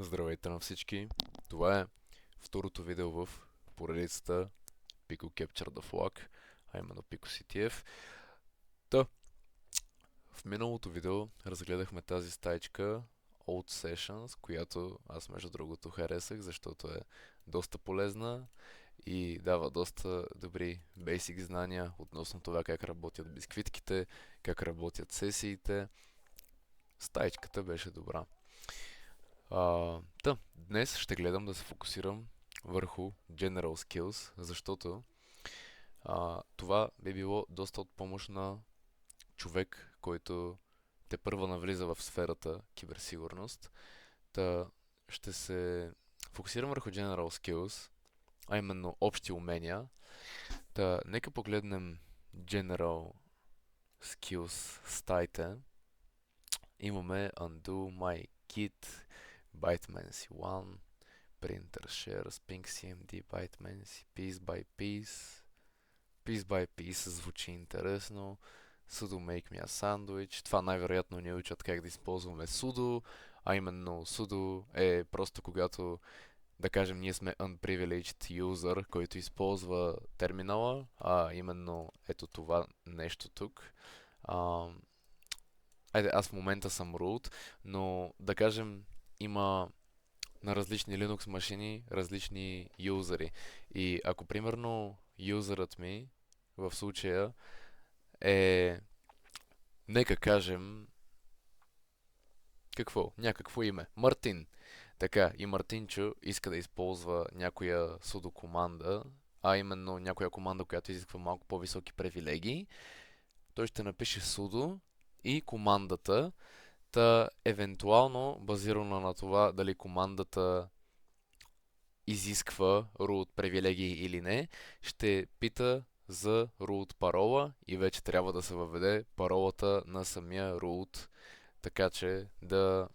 Здравейте на всички! Това е второто видео в поредицата Pico Capture the Flag, а именно Pico CTF. Та, в миналото видео разгледахме тази стаичка Old Sessions, която аз между другото харесах, защото е доста полезна и дава доста добри basic знания относно това как работят бисквитките, как работят сесиите. Стаичката беше добра. Днес ще гледам да се фокусирам върху General Skills, защото това би било доста от помощ на човек, който тепърва навлиза в сферата киберсигурност. Та ще се фокусирам върху General Skills, а именно общи умения. Та нека погледнем General Skills стаите. Имаме Undo My Git, ByteMancy 1, Printer Shares, Ping CMD, ByteMancy, Piece by Piece. Piece by Piece звучи интересно. Sudo Make Me a Sandwich. Това най-вероятно ни учат как да използваме sudo, а именно sudo е просто когато, да кажем, ние сме unprivileged user, който използва терминала, а именно ето това нещо тук. Айде, аз в момента съм root, но да кажем, има на различни Linux машини различни юзери. И ако примерно юзерът ми в случая е, нека кажем, какво? Някакво име. Мартин. Така, и Мартинчо иска да използва някоя sudo команда, а именно някоя команда, която изисква малко по-високи привилегии. Той ще напише sudo и командата. Та, евентуално, базирано на това дали командата изисква root привилегии или не, ще пита за root парола и вече трябва да се въведе паролата на самия root, така че да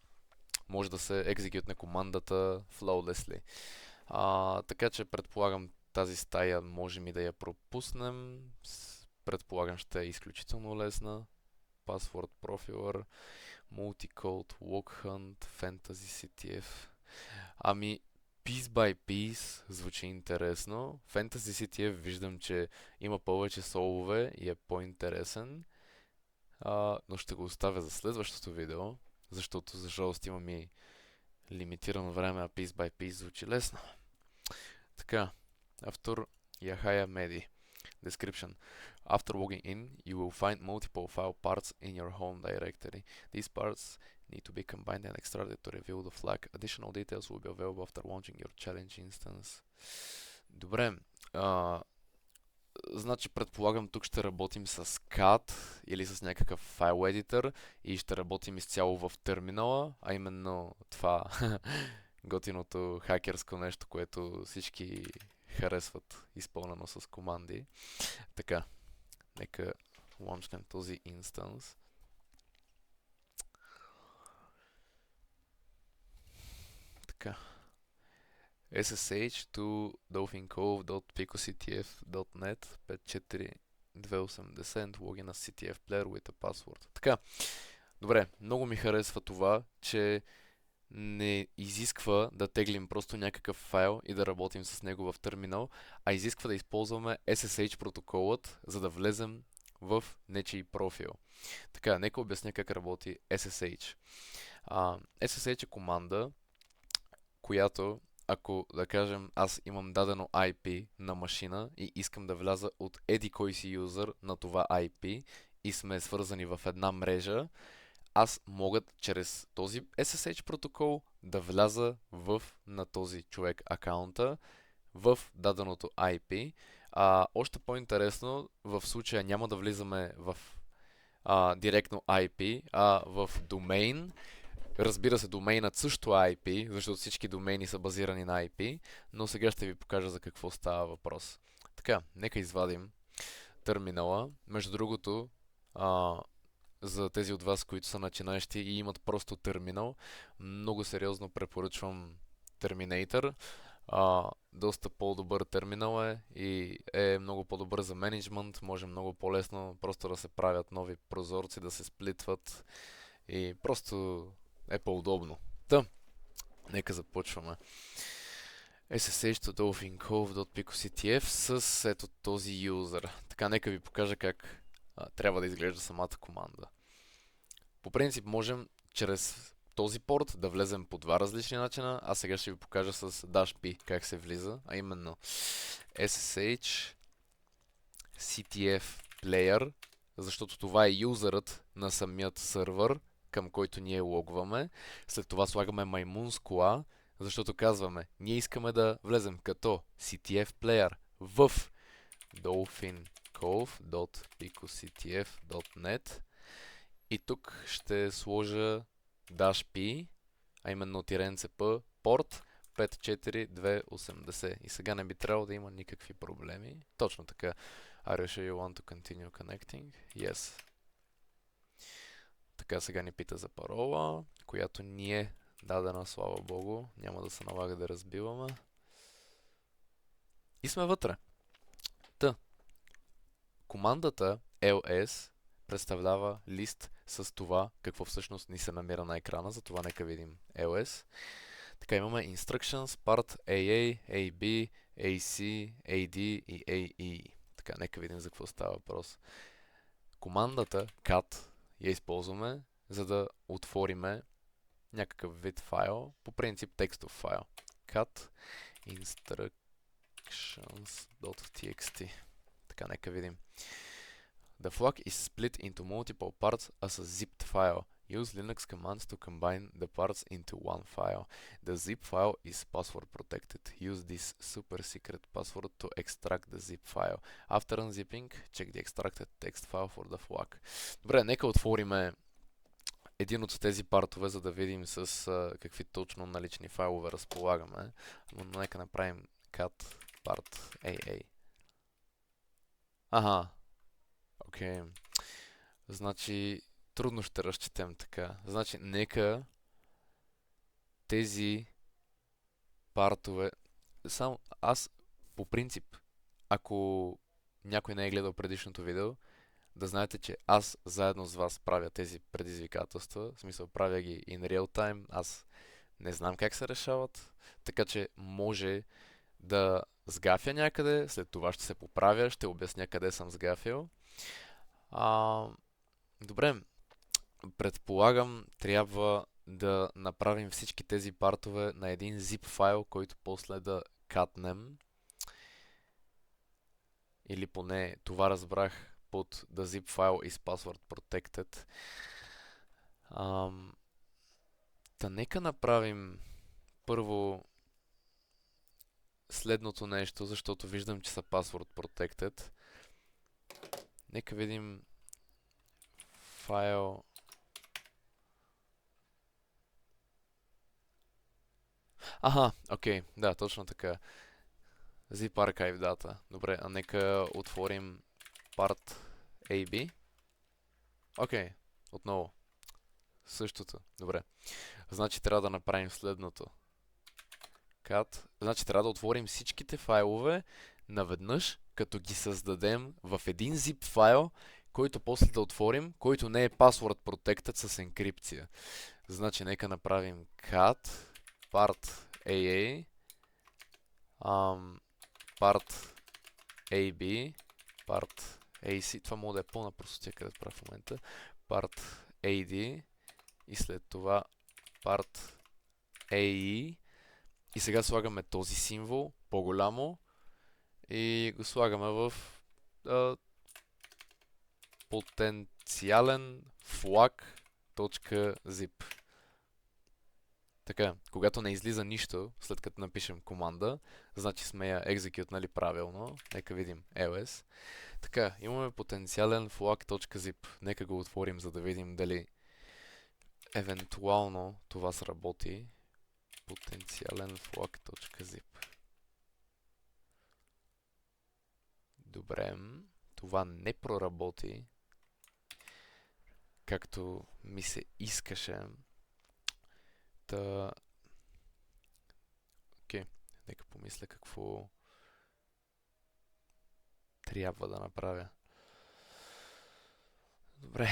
може да се екзекютне командата flawlessly. Така че предполагам тази стая можем и да я пропуснем. Предполагам ще е изключително лесна. Password Profiler, Multicode, Loghunt, Fantasy CTF. Ами, Piece by Piece звучи интересно. Fantasy CTF виждам, че има повече солове и е по-интересен. Но ще го оставя за следващото видео, защото за жалост имам и лимитирано време, а Piece by Piece звучи лесно. Така, автор Яхая Меди. Description. After logging in, you will find multiple file parts in your home directory. These parts need to be combined and extracted to reveal the flag. Additional details will be available after launching your challenge instance. Добре. Значи предполагам тук ще работим с CAD или с някакъв файл едитор и ще работим изцяло в терминала, а именно това готиното хакерско нещо, което всички харесват, изпълнено с команди. Така, нека лончнем този инстанс. Така. SSH to dolphincove.picoctf.net 54280 логина с CTF player with a password. Така, добре, много ми харесва това, че не изисква да теглим просто някакъв файл и да работим с него в терминал, а изисква да използваме SSH протоколът, за да влезем в нечий профил. Така, нека обясня как работи SSH. SSH е команда, която, ако да кажем аз имам дадено IP на машина и искам да вляза от еди кой си юзър на това IP и сме свързани в една мрежа, аз мога чрез този SSH протокол да вляза на този човек акаунта в даденото IP. Още по-интересно, в случая няма да влизаме в директно IP, а в домейн. Разбира се, домейнът също е IP, защото всички домейни са базирани на IP, но сега ще ви покажа за какво става въпрос. Така, нека извадим терминала. Между другото, за тези от вас, които са начинаещи и имат просто терминал, много сериозно препоръчвам Terminator. Доста по-добър терминал е и е много по-добър за менеджмент. Може много по-лесно просто да се правят нови прозорци, да се сплитват и просто е по-удобно. Нека започваме. SSH to Dolphin Cove.picoctf с ето този юзър. Така, нека ви покажа как трябва да изглежда самата команда. По принцип можем чрез този порт да влезем по два различни начина, а сега ще ви покажа с -p как се влиза, а именно SSH CTF Player, защото това е юзърът на самият сървър, към който ние логваме. След това слагаме маймунскоа, защото казваме, ние искаме да влезем като CTF Player в dolphincove.picoctf.net и тук ще сложа -p, а именно -p, порт 54280. И сега не би трябвало да има никакви проблеми. Точно така. Are you sure you want to continue connecting? Yes. Така, сега ни пита за парола, която ни е дадена, слава богу. Няма да се налага да разбиваме. И сме вътре. Та. Командата ls представлява лист с това какво всъщност ни се намира на екрана. Затова нека видим ls. Така, имаме instructions, part AA, AB, AC, AD и AE. Така, нека видим за какво става въпрос. Командата cat я използваме, за да отвориме някакъв вид файл, по принцип текстов файл. Cat instructions.txt. Така, нека видим. The flag is split into multiple parts as a zipped file. Use Linux commands to combine the parts into one file. The zip file is password protected. Use this super secret password to extract the zip file. After unzipping, check the extracted text file for the flag. Добре, нека отвориме един от тези партове, за да видим с какви точно налични файлове разполагаме. Но нека направим cat part AA. Аха. Окей. Значи, трудно ще разчетем така. Значи, нека тези партове... Само аз, по принцип, ако някой не е гледал предишното видео, да знаете, че аз заедно с вас правя тези предизвикателства. В смисъл, правя ги in real time. Аз не знам как се решават. Така че може да сгафя някъде, след това ще се поправя, ще обясня къде съм сгафил. Добре, предполагам, трябва да направим всички тези партове на един zip файл, който после да катнем. Или поне това разбрах под the zip file is password protected. Та нека направим първо следното нещо, защото виждам, че са password protected. Нека видим файл. Аха, окей, да, точно така. Zip archive data. Добре, а нека отворим part AB. Окей, отново. Същото. Добре. Значи трябва да направим следното. Cat. Значи трябва да отворим всичките файлове наведнъж, като ги създадем в един zip файл, който после да отворим, който не е password protected с енкрипция. Значи нека направим cat part AA part AB part AC. Това мога да е пълна простотия, където правя в момента. Part AD и след това part AE. И сега слагаме този символ по-голямо и го слагаме в потенциален flag.zip. Така, когато не излиза нищо, след като напишем команда, значи сме я екзекютнали правилно. Нека видим ls. Така, имаме потенциален flag.zip. Нека го отворим, за да видим дали евентуално това сработи. Потенциален flag.zip. Добре, това не проработи както ми се искаше. Та... Окей, нека помисля какво трябва да направя. Добре,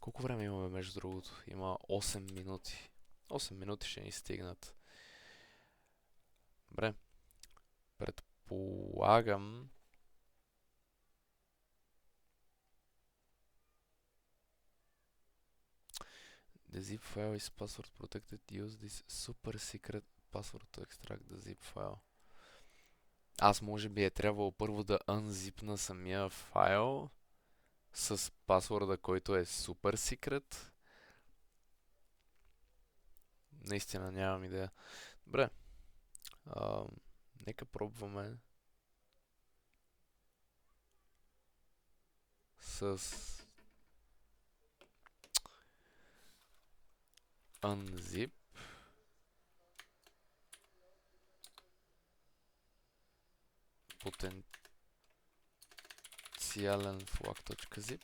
колко време имаме между другото? Има 8 минути. 8 минути ще ни стигнат. Добре. Предполагам... The zip file is password protected. Use this super secret password to extract the zip file. Аз може би е трябвало първо да unzipна самия файл с пасворда, който е super secret. Наистина нямам идея. Добре. Нека пробваме с unzip. Потенциален flag.zip.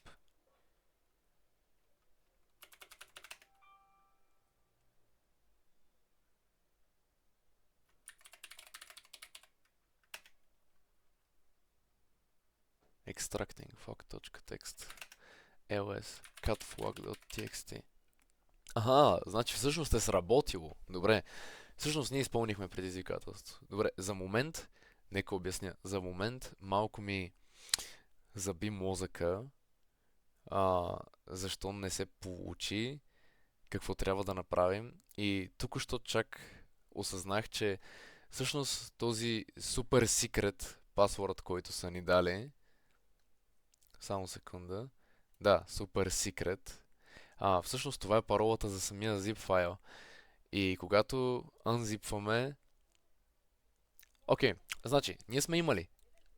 Extracting flag.text ls catflag.txt. Аха, значи всъщност е сработило. Добре. Всъщност ние изпълнихме предизвикателство. Добре, за момент, нека обясня, за момент малко ми заби мозъка, защо не се получи, какво трябва да направим. И току-що чак осъзнах, че всъщност този супер секрет пасворд, който са ни дали, само секунда, да, супер секрет, всъщност това е паролата за самия zip файл. И когато unzipваме... Окей, значи, ние сме имали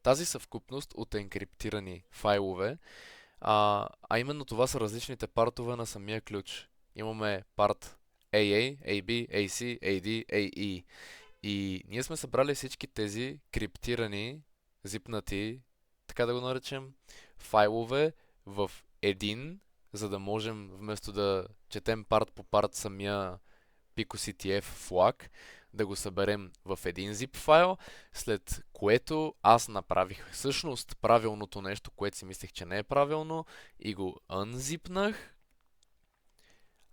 тази съвкупност от енкриптирани файлове, а именно това са различните партове на самия ключ. Имаме парт AA, AB, AC, AD, AE. И ние сме събрали всички тези криптирани, зипнати, така да го наречем, файлове в един, за да можем вместо да четем парт по парт самия PicoCTF флаг, да го съберем в един zip файл, след което аз направих всъщност правилното нещо, което си мислех, че не е правилно, и го unzipнах,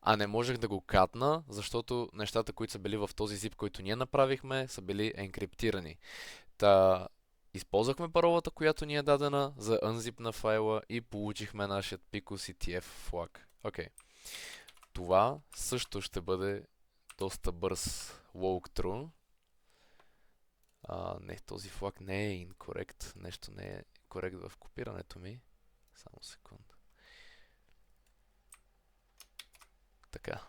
а не можех да го катна, защото нещата, които са били в този zip, който ние направихме, са били енкриптирани. Та използвахме паролата, която ни е дадена за unzip на файла и получихме нашият PicoCTF флаг. Окей. Това също ще бъде доста бърз walkthrough. Не, този флаг не е incorrect. Нещо не е корект в копирането ми. Само секунда. Така.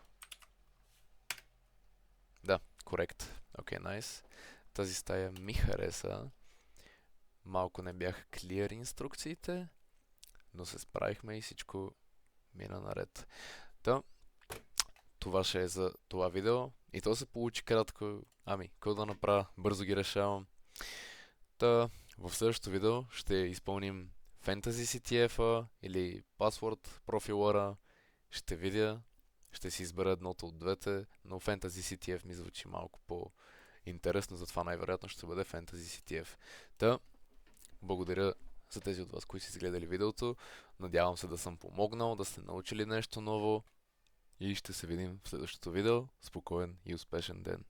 Да, корект. Окей, найс. Тази стая ми хареса. Малко не бяха clear инструкциите, но се справихме и всичко мина наред. Това ще е за това видео. И то се получи кратко. Какво да направя? Бързо ги решавам. В следващото видео ще изпълним Fantasy CTF-а или Password профилъра. Ще видя. Ще си избера едното от двете, но Fantasy CTF ми звучи малко по-интересно, затова най-вероятно ще бъде Fantasy CTF. Благодаря за тези от вас, които са изгледали видеото. Надявам се да съм помогнал, да сте научили нещо ново. И ще се видим в следващото видео. Спокоен и успешен ден!